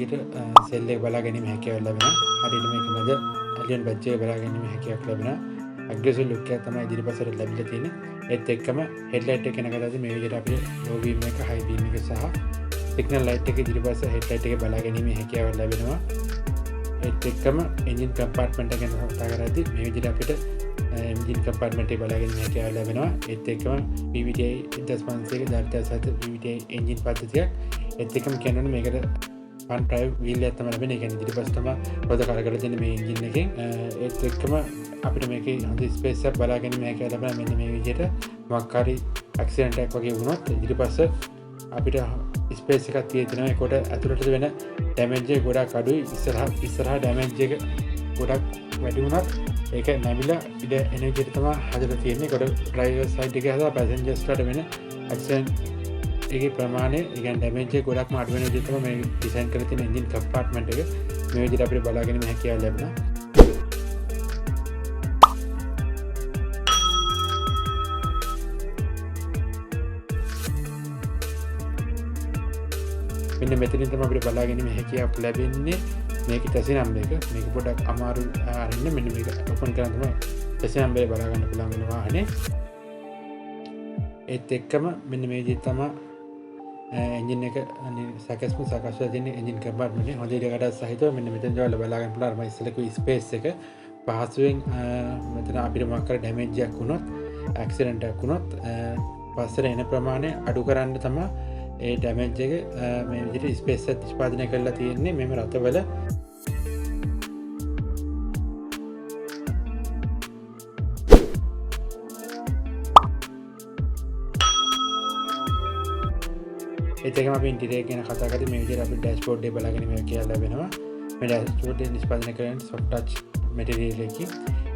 විදිහට සෙල් එක බලා ගැනීම හැකියාව ලැබෙනවා. හරියට මේක මැද Allion badge එක බලා ගැනීම හැකියාවක් ලැබෙනවා. aggressive look එක තමයි ඉදිරිපසට ලැබිලා තියෙන්නේ. ඒත් එක්කම headlight එක කෙනකටදී මේ විදිහට අපිට low beam එක high beam එක සහ signal light එක ඉදිරිපස headlight එක බලා ගැනීම හැකියාව ලැබෙනවා. ඒත් එක්කම engine compartment එක ගැන කතා කරද්දී මේ විදිහට අපිට engine compartment එක බලා ගැනීම හැකියාව ලැබෙනවා. ඒත් එක්කම PVTi 1.5 ධාරිතාව සහිත PVTi engine පද්ධතියක්. ඒත් එක්කම කියනවනේ මේකට front drive wheel එකක් තමයි ලැබෙන්නේ. ඒ කියන්නේ ඉදිරිපස් තමයි රොද කරකලා තියෙන මේ engine එකෙන්. ඒත් එක්කම අපිට මේකේ හොඳ ස්පේස් එකක් බලා ගැනීම හැකියාව ලැබෙනවා. මෙන්න මේ විදිහට මොකක් හරි ඇක්සිඩන්ට් එකක් වගේ වුණොත් ඉදිරිපස්ස අපිට ස්පේස් එකක් තියෙනවා. ඒකට ඇතුළට වෙන ඩැමේජ් එක ගොඩක් අඩුයි. ඉස්සරහා ඩැමේජ් එක ගොඩක් වැඩි වුණත් ඒක නැමිලා ඉඩ එන විදිහට තමයි හදලා තියෙන්නේ. ඒකට ඩ්‍රයිවර් සයිඩ් එකේ හදලා පැසෙන්ජර්ස්ලාට වෙන ඇක්සිඩන්ට් එකේ ප්‍රමාණය, ඒ කියන්නේ ඩැමේජ් එක ගොඩක්ම අඩු වෙන විදිහට තමයි මේ ඩිසයින් කරලා තියෙන එන්ජින් කම්පාර්ට්මන්ට් එක. මේ විදිහට අපිට බලාගෙන ඉන්න හැකියාව ලැබෙනවා. මෙන්න මෙතනින් තමයි අපිට බලාගෙන ඉන්න හැකියාවක් ලැබෙන්නේ. මේක chassis number එක. මේක පොඩ්ඩක් අමාරු අරින්න. මෙන්න මේක ඕපන් කරන් තමයි chassis number එක බලා ගන්න පුළුවන් වෙන වාහනේ. ඒත් එක්කම මෙන්න මේ විදිහට තමයි එන්ජින් එක සකස්ලා තියෙන එන්ජින් කම්පාර්ට්මන්ට් එක. හොඳ ඉඩකඩ සහිතව මෙන්න මෙතන ජොල බලා ගන්න පුළුවන්. අර ඉස්සෙල්ලා කිව්ව ස්පේස් එක පහසුවෙන් මෙතන අපිට මොකක් කර ඩැමේජ් එකක් වුණොත්, ඇක්සිඩන්ට් එකක් වුණොත් පස්සට එන ප්‍රමාණය අඩු කරන්න තමයි ඒ ඩැමේජ් එක මේ විදිහට ස්පේස් එක නිෂ්පාදනය කරලා තියෙන්නේ. මෙම රතවල ඒකම අපි ඉන්ටීරියර් ගැන කතා කරද්දී මේ විදිහට අපිට ඩෑෂ්බෝඩ් එක බලාගෙන මේක කියලා ලැබෙනවා. මේ ඩෑෂ්බෝඩ් එක නිෂ්පාදනය කරන්නේ soft touch material එකකින්.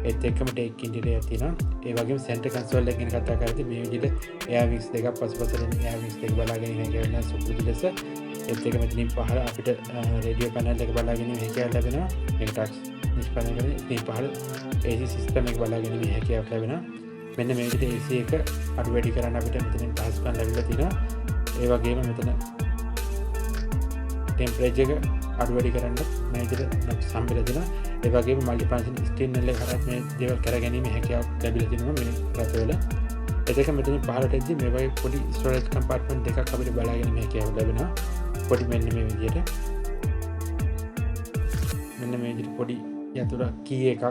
ඒත් එක්කම ටේක් ඉන්ටීරියර් තියෙනවා. ඒ වගේම සෙන්ටර් කන්සෝල් එක ගැන කතා කරද්දී මේ විදිහට air wings දෙකක් පසුපසට එන air wings දෙක බලාගෙන ඉන්න කියනවා සුපුරුදු ලෙස. ඒත් එක්ක මෙතනින් පහළ අපිට රේඩියෝ පැනල් එක බලාගෙන ඉන්න හැකියාවක් ලැබෙනවා. මේක ටච් නිෂ්පාදනය කරන්නේ ඉතින් පහළ AC සිස්ටම් එක බලාගෙන ඉන්න හැකියාවක් ලැබෙනවා. මෙන්න මේ විදිහට AC එක අඩු වැඩි කරන්න අපිට මෙතනින් පහසුකම් ලැබිලා තියෙනවා. ඒ වගේම මෙතන ටෙම්පරේචර් එක අඩු වැඩි කරන්න මේ විදිහට සම්බෙලා දෙනවා. ඒ වගේම මල්ටි ෆන්ක්ෂන් ස්ක්‍රීන් එක හරහා මේ දේවල් කරගැනීමේ හැකියාවක් ලැබිලා තියෙනවා මේ රටවල. ඒකක මෙතන පහළට එද්දි මේ වගේ පොඩි ස්ටෝරේජ් කම්පාර්ට්මන්ට් දෙකක් අපිට බලාගෙන මේ හැකියාව ලැබෙනවා. පොඩි මෙන්න මේ විදිහට. මෙන්න මේ විදිහට පොඩි යතුරු කී එකක්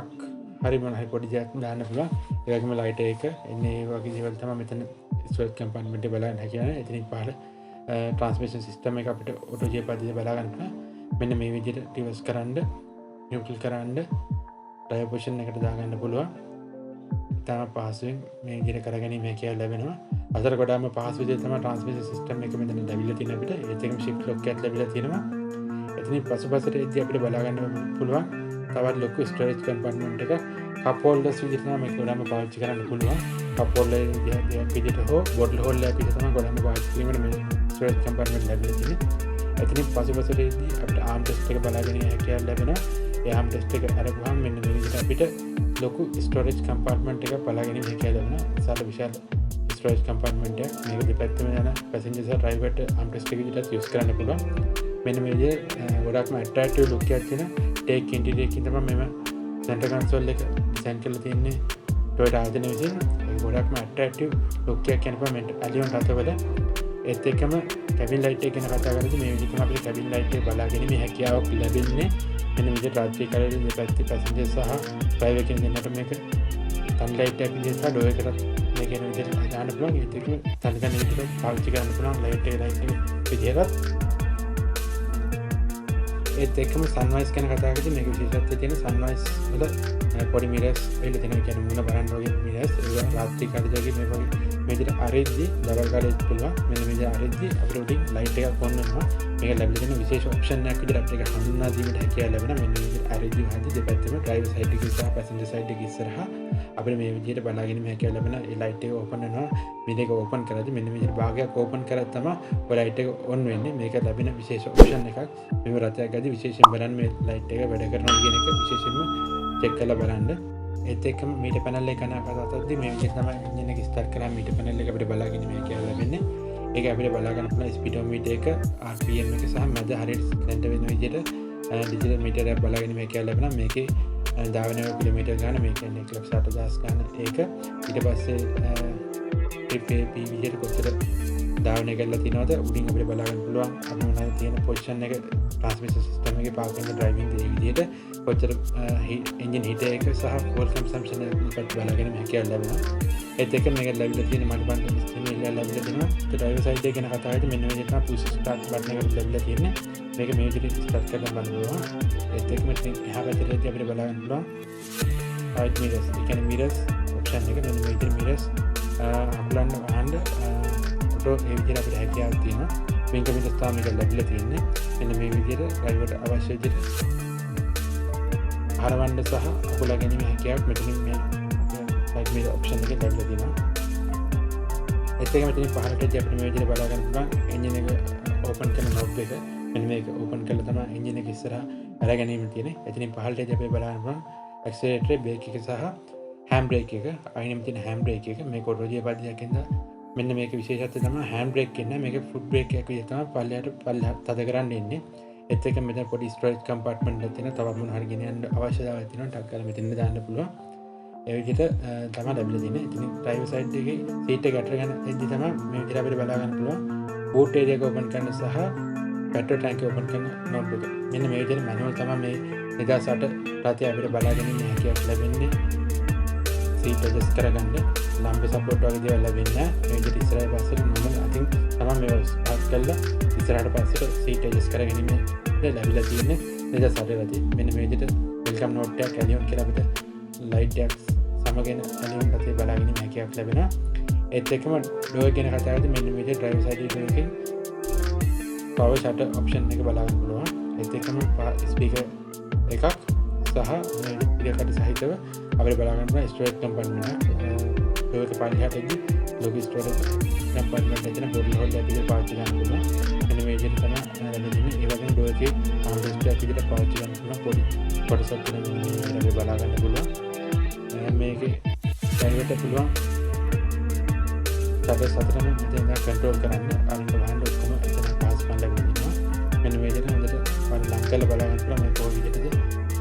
හරි මොන හරි පොඩි දෙයක් දාන්න පුළුවන්. ඒ වගේම ලයිට් එක එන්නේ ඒ වගේ දේවල් තමයි මෙතන ස්ටෝරේජ් කම්පාර්ට්මන්ට් එක බලන්න හැකියාව. එතනින් පහළ ට්‍රාන්ස්මිෂන් සිස්ටම් එක අපිට ඔටෝ ජේ පද්ධතිය බලා ගන්න පුළුවන්. මෙන්න මේ විදිහට රිවර්ස් කරන්න, නියුට්‍රල් කරන්න, ටයර් පොසිෂන් එකට දාගන්න පුළුවන්. ඉතාම පහසුවෙන් මේ විදිහට කරගැනීමේ හැකියාව ලැබෙනවා. අතර කොටාම පහසු විදිහට තමයි ට්‍රාන්ස්මිෂන් සිස්ටම් එක මෙතන ලැබිලා තියෙන අපිට. ඒත් එකම ෂිෆ්ට් ලොක් එකක් ලැබිලා තියෙනවා. එතනින් පසුපසට එද්දී අපිට බලා ගන්න පුළුවන් තවත් ලොකු ස්ටෝරේජ් කම්පාර්ට්මන්ට් එකක්. කප් හෝල්ඩර්ස් විදිහට තමයි මේක ගොඩාම පාවිච්චි කරන්න පුළුවන්. කප් හෝල්ඩර් විදිහට හෝ බොටල් හෝල්ඩර් විදිහට තමයි ගොඩාම පාවිච්චි කිරීමට මේ ස්ටෝරේජ් කම්පාර්ට්මන්ට් ලැබිලා තියෙන්නේ. එතනින් පසුපසට එද්දී අපිට ආම් ටෙස්ට් එක බලාගෙන ඉන්න හැකියාව ලැබෙනවා. ඒ ආම් ටෙස්ට් එක අරගුවාම මෙන්න මේ විදිහට අපිට ලොකු ස්ටෝරේජ් කම්පාර්ට්මන්ට් එකක් බලාගෙන ඉන්න හැකියාව ලැබෙනවා. විශාල ස්ටෝරේජ් කම්පාර්ට්මන්ට් එකක්. මේක දෙපැත්තම යන පැසෙන්ජර්ස් සහ ඩ්‍රයිවර්ට ආම් ටෙස්ට් එක විදිහට යූස් කරන්න පුළුවන්. මෙන්න මේ විදිහට ගොඩක්ම ඇට්‍රැක්ටිව් ලුක් එකක් තියෙන ටේක් ඉන්ටීරියර් එකකින් තමයි මෙම සෙන්ටර් කන්සෝල් එක ඩිසයින් කරලා තියෙන්නේ. Toyota ආයතනය විසින් ඒක ගොඩක්ම ඇට්‍රැක්ටිව් ලුක් එකක් කියනකොට මේ Allion රථවල ඒත් එක්කම කැබින් ලයිට් එක ගැන කතා කරද්දී මේ විදිහටම අපිට කැබින් ලයිට් එක බලාගෙන මේ හැකියාවක් ලැබෙන්නේ. මෙන්න විදිහට රාත්‍රී කාලයේදී දෙපැත්තේ පැසෙන්ජර් සහ ඩ්‍රයිවර් කෙනෙක් දෙන්නට මේක තන් ලයිට් එකක් විදිහට ඩෝර් එකට මේක එන විදිහට දාන්න පුළුවන්. ඒත් එක්කම තනිකරම විදිහට පාවිච්චි කරන්න පුළුවන් ලයිට් එක විදිහට. ඒත් එක්කම සන්වයිස් ගැන කතා කරද්දී මේක විශේෂත්වය තියෙන සන්වයිස් වල පොඩි මිරර්ස් එල්ල දෙනවා. කියන්නේ මුණ බලන්න වගේ මිරර්ස්. ඒක රාත්‍රී කාලයේදී මේ වගේ මේ විදිහට අරිද්දි දවල් කාලේදී පුළුවන්. මෙන්න මේ විදිහට අරිද්දි අපිට උඩින් ලයිට් එකක් ඔන් වෙනවා. මේක ලැබිලා තියෙන විශේෂ ඔප්ෂන් එකක් විදිහට අපිට ඒක හඳුන්වා දීමට හැකියාව ලැබෙනවා. මෙන්න මේ විදිහට අරිද්දි වහද්දි දෙපැත්තම ඩ්‍රයිවර් සයිඩ් එකේ සහ පැසෙන්ජර් සයිඩ් එකේ ඉස්සරහා අපිට මේ විදිහට බලාගෙන ඉන්න හැකියාව ලැබෙනවා. ඒ ලයිට් එක ඕපන් වෙනවා. මේක ඕපන් කරද්දි මෙන්න මේ විදිහට භාගයක් ඕපන් කරලා තමයි ඔය ලයිට් එක ඔන් වෙන්නේ. මේක ලැබෙන විශේෂ ඔප්ෂන් එකක්. මේ රථයක් ගදී විශේෂයෙන් බලන්න මේ ලයිට් එක වැඩ කරනවා කියන එක විශේෂයෙන්ම චෙක් කරලා බලන්න. ඒත් එක්කම මීටර් පැනල් එක ගැන කතා කරද්දී මේ විදිහට තමයි එන්ජින් එක ස්ටාර්ට් කරාම මීටර් පැනල් එක අපිට බලාගෙන ඉන්න හැකියාව ලැබෙන්නේ. ඒක අපිට බලා ගන්න පුළුවන් ස්පීඩෝමීටර් එක RPM එක සහ මැද හරියට දැන්ට වෙන විදිහට ඩිජිටල් මීටර් එකක් බලාගෙන මේක ලැබෙනවා. මේකේ ධාවන කිලෝමීටර් ගන්න මේක 1,60,000 ගන්න ඒක ඊට පස්සේ ට්‍රිප් AP විදිහට කොච්චර ධාවනය කරලා තියෙනවද උඩින් අපිට බලා ගන්න පුළුවන්. අපි මොනවද තියෙන පොසිෂන් එක ට්‍රාන්ස්මිෂන් සිස්ටම් එකේ පාර්කින් ඩ්‍රයිවිං ඒ විදිහට කොච්චර එන්ජින් හීට් එක සහ ෆුවල් කන්සම්ප්ෂන් එකත් බලාගෙන මේක ලැබෙනවා. ඒත් එක මේක ලැබිලා තියෙන මඩ බන්ඩ් සිස්ටම් එක ලැබිලා තියෙනවා. ඒ ඩ්‍රයිවර් සයිඩ් එක ගැන කතා කරද්දී මෙන්න මේ විදිහට පුෂ් ස්ටාර්ට් බටන් එකක් ලැබිලා තියෙන්නේ. මේක මේ විදිහට ස්ටාර්ට් කරලා බලන්න පුළුවන්. ඒත් එක මෙතන එහා පැත්තට අපිට බලා ගන්න පුළුවන් right mirrors. ඒ කියන්නේ mirrors option එක මෙන්න මේ විදිහට mirrors අපලන්න වහන්න ඔටෝ ඒ විදිහට අපිට හැකියාවක් තියෙනවා. වින්ක mirrors තමයි මේක ලැබිලා තියෙන්නේ. මෙන්න මේ විදිහට ඩ්‍රයිවර්ට අවශ්‍ය විදිහට හරවන්න සහ අකුලා ගැනීම හැකියාවක් මෙතනින් මේ right mirror option එකේ ලැබිලා තියෙනවා. ඒත් එක මෙතනින් පහළට අපිට මේ විදිහට බලා ගන්න පුළුවන් එන්ජින් එක ඕපන් කරන knob එක. මෙන්න මේක ඕපන් කරලා තමයි එන්ජින් එක ඉස්සරහා අර ගැනීම තියෙන්නේ. එතනින් පහළට අපි බලන්න පුළුවන් ඇක්සලරේටර් බ්‍රේක් එක සහ හෑන්ඩ් බ්‍රේක් එක. අයිනෙම තියෙන හෑන්ඩ් බ්‍රේක් එක මේක ඔටෝජිය පද්ධතියක් ඉඳලා මෙන්න මේක විශේෂත්වය තමයි හෑන්ඩ් බ්‍රේක් කියන්නේ. මේක ෆුට් බ්‍රේක් එකක් විදිහට තමයි පල්ලෙහාට තද කරන්න ඉන්නේ. ඒත් එක මෙතන පොඩි ස්ටෝරේජ් කම්පාර්ට්මන්ට් එකක් තියෙනවා. තවත් මොන හරි ගෙනියන්න අවශ්‍යතාවයක් තියෙනවා. ටක් කරලා මෙතන දාන්න පුළුවන්. ඒ විදිහට තමයි ලැබිලා තියෙන්නේ. ඉතින් ඩ්‍රයිවර් සයිඩ් එකේ සීට් එක ගැට ගන්න එද්දි තමයි මේ විදිහට අපිට බලා ගන්න පුළුවන්. බූට් ඒරියා එක ඕපන් කරන්න සහ පෙට්‍රල් ටැංකිය ඕපන් කරන knob එක. මෙන්න මේ විදිහට මැනුවල් තමයි මේ 2008 රටේ අපිට බලා ගැනීම හැකියාවක් ලැබෙන්නේ. සීට් ඇඩ්ජස්ට් කරගන්න ලම්බේ සපෝට් වගේ දේවල් ලැබෙන්නේ නැහැ. මේ විදිහට ඉස්සරහට පස්සට normal අතින් තමයි මේක ස්ටාර්ට් කරලා ඉස්සරහට පස්සට සීට් ඇඩ්ජස්ට් කරගැනීම ලැබිලා තියෙන්නේ 2008 රටේ. මෙන්න මේ විදිහට වෙල්කම් නෝට් එකක් ඇලියොන් කියලා අපිට ලයිට් එකක් සමගෙන ඇලියොන් රටේ බලා ගැනීම හැකියාවක් ලැබෙනවා. ඒත් එක්කම ඩෝර් ගැන කතා කරද්දී මෙන්න මේ විදිහට ඩ්‍රයිවර් සයිඩ් එකකින් power shutter option එක බලා ගන්න පුළුවන්. ඒත් එක්කම ස්පීකර් එකක් සහ ඉරකට සහිතව අපිට බලා ගන්න පුළුවන් ස්ටෝරේජ් කම්පාර්ට්මන්ට් එක. ඒක පල්ලෙහාට එද්දි ලොකු ස්ටෝරේජ් කම්පාර්ට්මන්ට් එකේ තියෙන බෝඩල් හෝල්ඩර් එකක් පාවිච්චි කරන්න පුළුවන්. මෙන්න මේ විදිහට තමයි ලැබෙන්නේ. ඒ වගේම ඩෝර් එකේ ආම්රෙස්ට් එකක් විදිහට පාවිච්චි කරන්න පුළුවන්. පොඩි කොටසක් තියෙන මේ බලා ගන්න පුළුවන්. මේකේ ඩ්‍රයිවර්ට පුළුවන් සතරම මෙතන කන්ට්‍රෝල් කරන්න අරින්න වහන්න ඔක්කොම එතන පාස් කරන්න ලැබෙනවා. මෙන්න මේ විදිහට හොඳට ලං කරලා බලා ගන්න පුළුවන් මේ කොහොම විදිහටද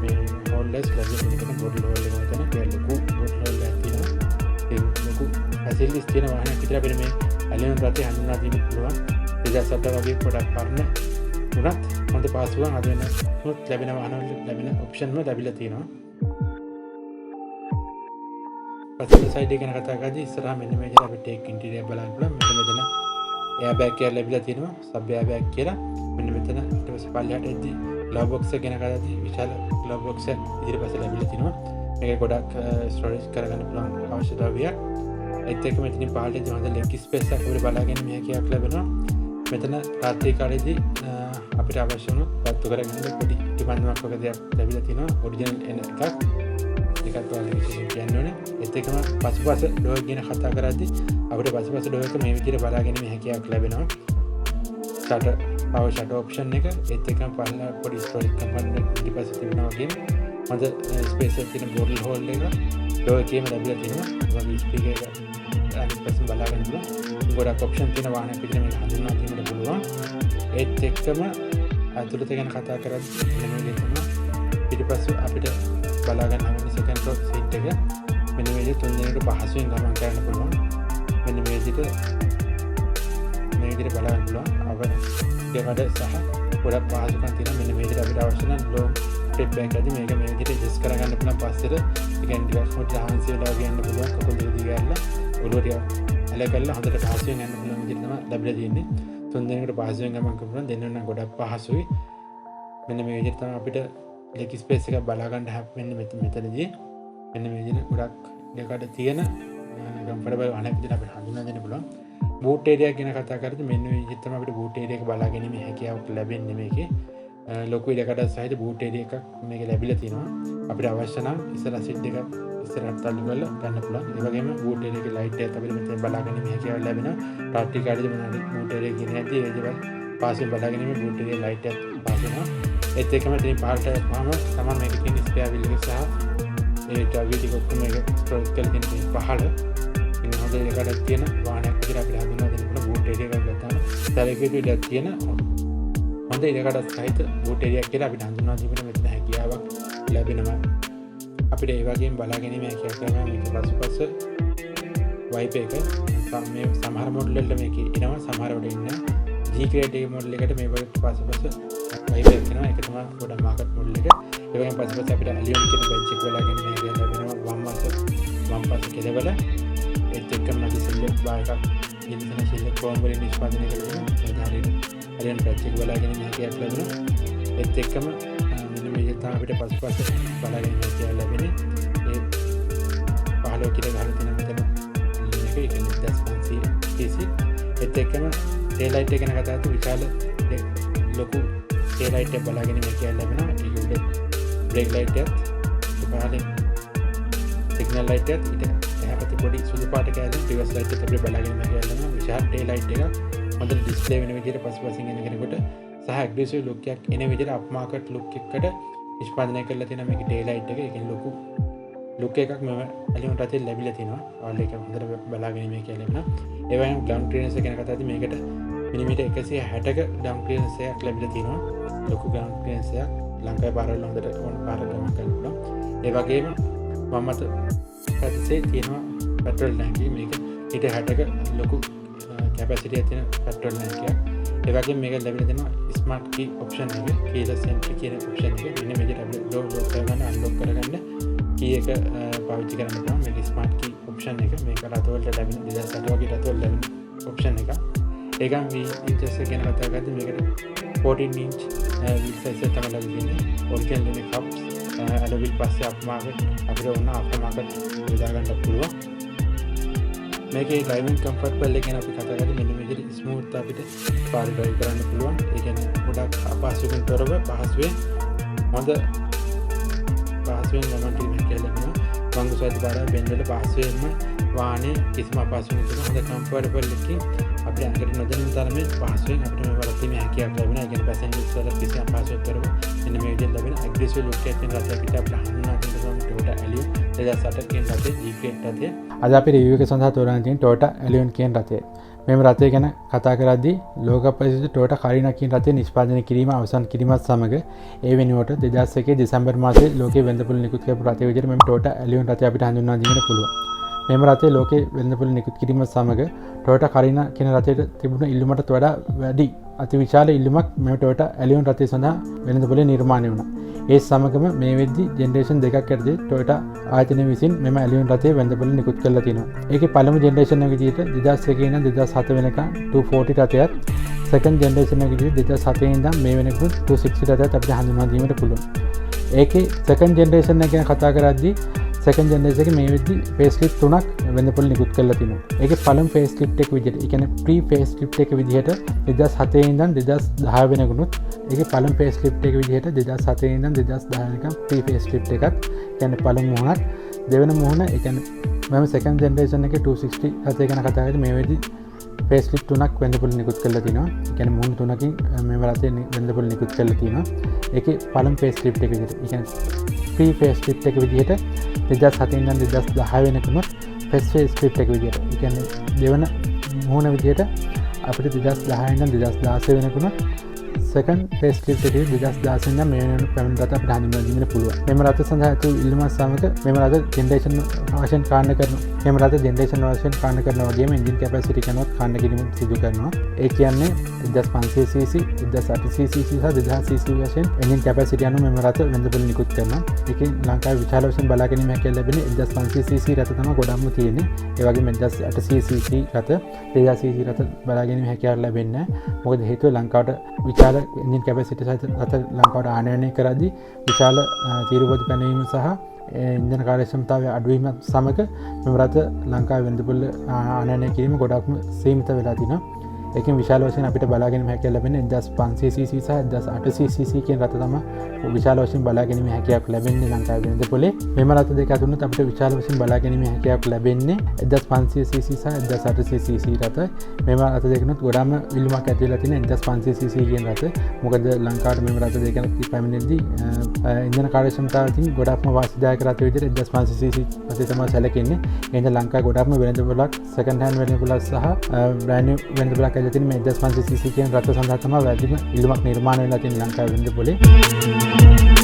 මේ හෝල්ඩර්ස් ලැබෙන එක බෝඩල් හෝල්ඩර් එක මෙතන කියලා ලොකු බෝඩල් හෝල්ඩර් එකක් තියෙනවා. ඒ ලොකු ෆැසිලිටිස් තියෙන වාහනයක් විතර අපිට මේ ඇලියන් රටේ හඳුනා දෙන්න පුළුවන්. 2007 වගේ පොඩක් පරණ උනත් හොඳ පාසුවක් අද වෙනත් ලැබෙන වාහනවල ලැබෙන ඔප්ෂන්ම ලැබිලා තියෙනවා. පස්සේ සයිඩ් එක ගැන කතා කරද්දී ඉස්සරහා මෙන්න මේ විදිහට අපිට ටේක් ඉන්ටීරියර් බලන්න පුළුවන්. මෙතන එයා බෑග් එකක් ලැබිලා තියෙනවා. සබ් එයා බෑග් කියලා. මෙන්න මෙතන ඊට පස්සේ පල්ලෙහාට එද්දි ග්ලව් බොක්ස් එක ගැන කතාදී විශාල ග්ලව් බොක්ස් එකක් ඉදිරිය පස්සේ ලැබිලා තිනවා. මේක ගොඩක් ස්ටෝරේජ් කරගන්න පුළුවන් අවශ්‍යතාවයක්. ඒත් එක්ක මෙතනින් පහළට හොඳ ලෙග් ස්පේස් එකක් අපිට බලාගෙන මේකයක් ලැබෙනවා. මෙතන රාත්‍රී කාලේදී අපිට අවශ්‍ය වුණු පත්තු කරගන්න පොඩි ටිපන්වක් වගේ දෙයක් ලැබිලා තිනවා. ඔරිජිනල් එන එකක්. ඒකත් ඔයාලා විශේෂයෙන් කියන්න ඕනේ. ඒත් එක්කම පසුපස ඩෝර් ගැන කතා කරද්දී අපිට පසුපස ඩෝර් එක මේ විදිහට බලාගෙන මේකයක් ලැබෙනවා. ෂටර් power shutter option එක ඒත් එකම පහළ පොඩි ස්ටෝරේජ් කම්පාර්ට්මන්ට් ඊපස්සේ තිබෙනවා වගේම හොඳ ස්පේස් එකක් තියෙන බෝටල් හෝල්ඩර් එක ඩෝර් එකේම ලැබිලා තියෙනවා. වගේ ස්පීකර් එක අනිත් පැත්තෙන් බලා ගන්න පුළුවන්. ගොඩක් ඔප්ෂන් තියෙන වාහනයක් විදිහට මේක හඳුන්වා දීමට පුළුවන්. ඒත් එක්කම අතුලත ගැන කතා කරද්දී මෙන්න මේ විදිහට පිටිපස්ස අපිට බලා ගන්න හැම සෙකන්ඩ් රෝ සීට් එක මෙන්න මේ විදිහට තුන් දෙනෙකුට පහසුවෙන් ගමන් කරන්න පුළුවන්. මෙන්න මේ විදිහට බලා ගන්න පුළුවන්. ඒකට සහ ගොඩක් පහසුකම් තියෙනවා. මෙන්න මේ විදිහට අපිට අවශ්‍ය නම් ලොං ට්‍රිප් එකක් ඇති මේක මේ විදිහට ඇඩ්ජස්ට් කරගන්න පුළුවන්. පස්සෙට ඒ කියන්නේ ටිකක් හොට හාන්සි වෙලා ගියන්න පුළුවන්. කකුල් දෙක දිගහැරලා ඔළුව ටික ඇල කරලා හොඳට පහසුවෙන් යන්න පුළුවන් විදිහට තමයි ලැබිලා තියෙන්නේ. තුන් දෙනෙකුට පහසුවෙන් ගමන් කරන්න පුළුවන්. දෙන්න නම් ගොඩක් පහසුයි. මෙන්න මේ විදිහට තමයි අපිට ලෙග් ස්පේස් එකක් බලා ගන්න හැප්පෙන්නේ මෙතනදී. මෙන්න මේ විදිහට ගොඩක් දෙකට තියෙන කම්ෆර්ටබල් අනෙක් විදිහට අපිට හඳුනා දෙන්න පුළුවන්. බූට් ඒරියා ගැන කතා කරද්දී මෙන්න මේ විදිහට තමයි අපිට බූට් ඒරියා එක බලා ගැනීම හැකියාවක් ලැබෙන්නේ මේකේ. ලොකු ඉඩකඩ සහිත බූට් ඒරියා එකක් මේක ලැබිලා තිනවා. අපිට අවශ්‍ය නම් ඉස්සරහ සිට් එක ඉස්සරහට තල්ලු කරලා ගන්න පුළුවන්. ඒ වගේම බූට් ඒරියා එකේ ලයිට් එකක් අපිට මෙතන බලා ගැනීම හැකියාවක් ලැබෙනවා. ටාටි කාර්යයේ මොනවාද බූට් ඒරියා කියන හැටි ඒ දේවල් පාසෙන් බලා ගැනීම බූට් ඒරියා ලයිට් එකක් පාස් වෙනවා. ඒත් එකම ඉතින් පහළට වහම තමයි මේක තියෙන ස්පෙයා වීල් එක සහ ඒ ටාගට් එක ඔක්කොම මේක ස්ක්‍රෝල් කරලා තියෙන පහළ ඉතින් හොඳ එකකට තියෙන වාහනයක් විදිහට අපිට හඳුන්වා දෙන්න පුළුවන් බූට් ඒරියා එකක් ගත්තාම සැලකිය යුතු ඉඩක් තියෙන හොඳ ඉඩකඩ සහිත බූට් එරියක් කියලා අපිට හඳුන්වා දීමට මෙතන හැකියාවක් ලැබෙනවා. අපිට ඒ වගේම බලා ගැනීම හැකියාවක් ලැබෙනවා. මේක පසුපස වයිප් එක මේ සමහර මොඩල් වලට මේක එනවා, සමහර වලට ඉන්නේ G grade මොඩල් එකට මේ වගේ පසුපස වයිප් එක එනවා. ඒක තමයි ගොඩක් මාකට් මොඩල් එක. ඒ වගේම පසුපස අපිට Allion කියන බෙන්ච් එක බලා ගැනීම හැකියාවක් ලැබෙනවා. වම් පස කෙළවල ඒත් එක්කම නැති සිල්ලර් බාර් එකක් ඉන්දියන සිල්ලර් ක්‍රෝම් වලින් නිෂ්පාදනය කරගෙන උදාහරණයක් Allion පැච් එක බලා ගැනීම හැකියාවක් ලැබෙනවා. ඒත් එක්කම මෙන්න මේ තමයි අපිට පසුපස බලා ගැනීම හැකියාව ලැබෙන්නේ. ඒ 15 කිලෝ ගන්න තියෙන මෙතන ඒක cc ඒත් එක්කම ටේල් ලයිට් එක ගැන කතා කරද්දී විශාල ලොකු ටේල් ලයිට් එක බලා ගැනීම හැකියාව ලැබෙනවා. ඒක උඩ බ්‍රේක් ලයිට් එකත් පහලින් සිග්නල් ලයිට් එකත් ඊට එහාට පොඩි සුදු පාට කැලේ රිවර්ස් ලයිට් එක අපිට බලා ගැනීම හැකියාව ලැබෙනවා. විශාල ටේල් ලයිට් එක හොඳට ඩිස්ප්ලේ වෙන විදිහට පසුපසින් එන කෙනෙකුට සහ ඇග්‍රෙසිව් ලුක් එකක් එන විදිහට අප් මාකට් ලුක් එකකට නිෂ්පාදනය කරලා තියෙන මේකේ ටේල් ලයිට් එක. ඒකෙන් ලොකු ලුක් එකක් මම Allion රටේ ලැබිලා තිනවා. ඔයාලා ඒක හොඳට බලා ගැනීම කියලා ලැබෙනවා. ඒ වගේම ග්‍රවුන්ඩ් ක්ලියරන්ස් එක ගැන කතා කරද්දී මේකට මිලිමීටර් 160ක ග්‍රවුන්ඩ් ක්ලියරන්ස් එකක් ලැබිලා තිනවා. ලොකු ග්‍රවුන්ඩ් ක්ලියරන්ස් එකක් ලංකාවේ පාරවල් හොඳට ඕන පාරක් ගමන් කරන්න පුළුවන්. ඒ වගේම මම මත පැත්තේ තියෙනවා පෙට්‍රල් ටැංකිය. මේක ඊට 60ක ලොකු කැපැසිටි එකක් තියෙන පෙට්‍රල් ටැංකියක්. ඒ වගේම මේක ලැබිලා තියෙනවා ස්මාර්ට් කී ඔප්ෂන් එක, කීලස් එන්ට්‍රි කියන ඔප්ෂන් එක. මෙන්න මේකට අපි ලොක් කරගන්න අන්ලොක් කරගන්න කී එක පාවිච්චි කරන්න පුළුවන්. මේක ස්මාර්ට් කී ඔප්ෂන් එක. මේක රටවලට ලැබෙන 2008 වගේ රටවල ලැබෙන ඔප්ෂන් එක. ඒකම ඉන්චස් එක ගැන කතා කරද්දී මේකට 14 ඉන්ච් වීල් සයිස් එක තමයි ලැබෙන්නේ. ඔරිජිනල් ලිනක් හබ්ස් අලවිල් පස්සේ අප් මාකට් අපිට ඕන අප් මාකට් යොදා ගන්න පුළුවන්. මේකේ ඩ්‍රයිවිංగ్ කම්ෆර්ටබල් එක ගැන අපි කතා කරද්දී මෙන්න මේ විදිහට ස්මූත් අපිට පාර ඩ්‍රයිව් කරන්න පුළුවන්. ඒ කියන්නේ ගොඩක් අපහසුකම් තොරව පහසුවෙන් හොඳ පහසුවෙන් ගමන් කිරීම කියලා ලැබෙනවා. වංගුසයිද පාර බෙන්වල පහසුවෙන්ම වාහනේ කිසිම අපහසුකමක් නැතුව හොඳ කම්ෆර්ටබල් එකකින් අපිට අඟට නොදැනෙන තරමේ පහසුවෙන් අපිට මේ වලතීමේ හැකියාවක් ලැබෙනවා. ඒ කියන්නේ පැසෙන්ජර්ස් වල කිසි අපහසුතාවක් කරව මෙන්න මේ විදිහට ලැබෙන ඇග්‍රෙසිව් ලුක් එකක් තියෙන රටයක් අපිට හඳුනා ගන්න පුළුවන්. Toyota Allion 2008 කියන රටේ G grade රටය. අද අපි රිවිව් එක සඳහා තෝරාගෙන තියෙන Toyota Allion කියන රටය. මෙම රටය ගැන කතා කරද්දී ලෝක ප්‍රසිද්ධ Toyota Carina කියන රටේ නිෂ්පාදනය කිරීම අවසන් කිරීමත් සමග ඒ වෙනුවට 2001 දෙසැම්බර් මාසයේ ලෝකයේ වෙළඳපොළ නිකුත් කරපු රටය විදිහට මෙම Toyota Allion රටය අපිට හඳුන්වා දීමට පුළුවන්. මෙම රටේ ලෝකයේ වෙළඳපොළ නිකුත් කිරීමත් සමග Toyota Carina කියන රටයට තිබුණ ඉල්ලුමට වඩා වැඩි අතිවිශාල ඉල්ලුමක් මෙම Toyota Allion රටය සඳහා වෙළඳපොළේ නිර්මාණය වුණා. ඒ සමගම මේ වෙද්දී ජෙනරේෂන් දෙකක් යටතේ Toyota ආයතනය විසින් මෙම Allion රටේ වෙළඳපොළ නිකුත් කරලා තිනවා. ඒකේ පළමු ජෙනරේෂන් එක විදිහට 2001 ඉඳන් 2007 වෙනකන් 240 රටයත්, සෙකන්ඩ් ජෙනරේෂන් එක විදිහට 2007 ඉඳන් මේ වෙනකන් 260 රටයත් අපිට හඳුන්වා දීමට පුළුවන්. ඒකේ සෙකන්ඩ් ජෙනරේෂන් එක ගැන කතා කරද්දී සෙකන්ඩ් ජෙනරේෂන් එකේ මේ වෙද්දී ෆේස්ලිෆ්ට් තුනක් වෙළඳපොළ නිකුත් කරලා තිනවා. ඒකේ පළමු ෆේස්ලිෆ්ට් එක විදිහට, ඒ කියන්නේ ප්‍රී ෆේස්ලිෆ්ට් එක විදිහට 2007 ඉඳන් 2010 වෙනකනුත්, ඒකේ පළමු ෆේස්ලිෆ්ට් එක විදිහට 2007 ඉඳන් 2010 වෙනකම් ප්‍රී ෆේස්ලිෆ්ට් එකක්, කියන්නේ පළමු මුහුණත්, දෙවෙනි මුහුණ, ඒ කියන්නේ මම සෙකන්ඩ් ජෙනරේෂන් එකේ 260 රටේ ගැන කතා කරද්දී මේ වෙද්දී ෆේස්ලිෆ්ට් තුනක් වෙළඳපොළ නිකුත් කරලා තිනවා. ඒ කියන්නේ මුහුණ තුනකින් මේ රටේ වෙළඳපොළ නිකුත් කරලා තිනවා. ඒකේ පළමු ෆේස්ලිෆ්ට් එක විදිහට, ඒ කියන්නේ ප්‍රී ෆේස්ලිෆ්ට් එක විදිහට 2007 ඉඳන් 2010 වෙනකම් ෆේස්ලිෆ්ට් එක විදිහට, ඒ කියන්නේ දෙවන මුහුණ විදිහට අපිට 2010 ඉඳන් 2016 වෙනකම් සෙකන්ඩ් ෆේස්ලිෆ්ට් එකේ 2016 ඉඳන් මේ වෙනකම් පැමිණ රට අපිට හඳුන්වා දීමට පුළුවන්. මෙම රට සඳහා ඇතු ඉල්ලුමත් සමග මෙම රට ජෙනරේෂන් වශයෙන් කාණ්ඩ කරනවා. මෙම රට ජෙනරේෂන් වශයෙන් කාණ්ඩ කරනවා වගේම එන්ජින් කැපැසිටි කනවත් කාණ්ඩ කිරීම සිදු කරනවා. ඒ කියන්නේ 1500cc, 1800cc සහ 2000cc වශයෙන් එන්ජින් කැපැසිටි අනුව මෙම රට වෙළඳපොළ නිකුත් කරනවා. ඒකෙන් ලංකාවේ විශාල වශයෙන් බලා ගැනීම හැකියාව ලැබෙන්නේ 1500cc රට තමයි ගොඩක්ම තියෙන්නේ. ඒ වගේම 1800cc රට, 2000cc රට බලා ගැනීම හැකියාව ලැබෙන්නේ නැහැ. මොකද හේතුව ලංකාවට විශාල එන්ජින් කැපැසිටි සහිත රට ලංකාවට ආනයනය කරද්දී විශාල තීරුබදු පැනවීම සහ ඉන්ධන කාර්යක්ෂමතාවය අඩුවීමත් සමග මෙම රට ලංකාවේ වෙළඳපොළ ආනයනය කිරීම ගොඩක්ම සීමිත වෙලා තිනවා. ඒකෙන් විශාල වශයෙන් අපිට බලා ගැනීම හැකියාව ලැබෙන්නේ 1500cc සහ 1800cc කියන රට තමයි විශාල වශයෙන් බලා ගැනීම හැකියාවක් ලැබෙන්නේ ලංකාවේ වෙළඳපොළේ. මෙම රට දෙක අතරින් අපිට විශාල වශයෙන් බලා ගැනීම හැකියාවක් ලැබෙන්නේ 1500cc සහ 1800cc රට. මෙම රට දෙකනොත් ගොඩාම ඉල්ලුමක් ඇති වෙලා තියෙන 1500cc කියන රට. මොකද ලංකාවට මෙම රට දෙකන පැමිණෙද්දී ඉන්ධන කාර්යක්ෂමතාවයෙන් ගොඩක්ම වාසිදායක රට විදිහට 1500cc රටේ තමයි සැලකෙන්නේ. එහෙනම් ලංකාවේ ගොඩක්ම වෙළඳපොළක්, සෙකන්ඩ් හෑන්ඩ් වෙළඳපොළක් සහ බ්‍රෑන්ඩ් නිව් වෙළඳපොළක් ඇවිල්ලා තියෙන මේ 1.5cc කියන රථ සඳහා තමයි වැඩිම ඉල්ලුමක් නිර්මාණය වෙලා තියෙන ලංකාවේ වෙළඳ පොලේ.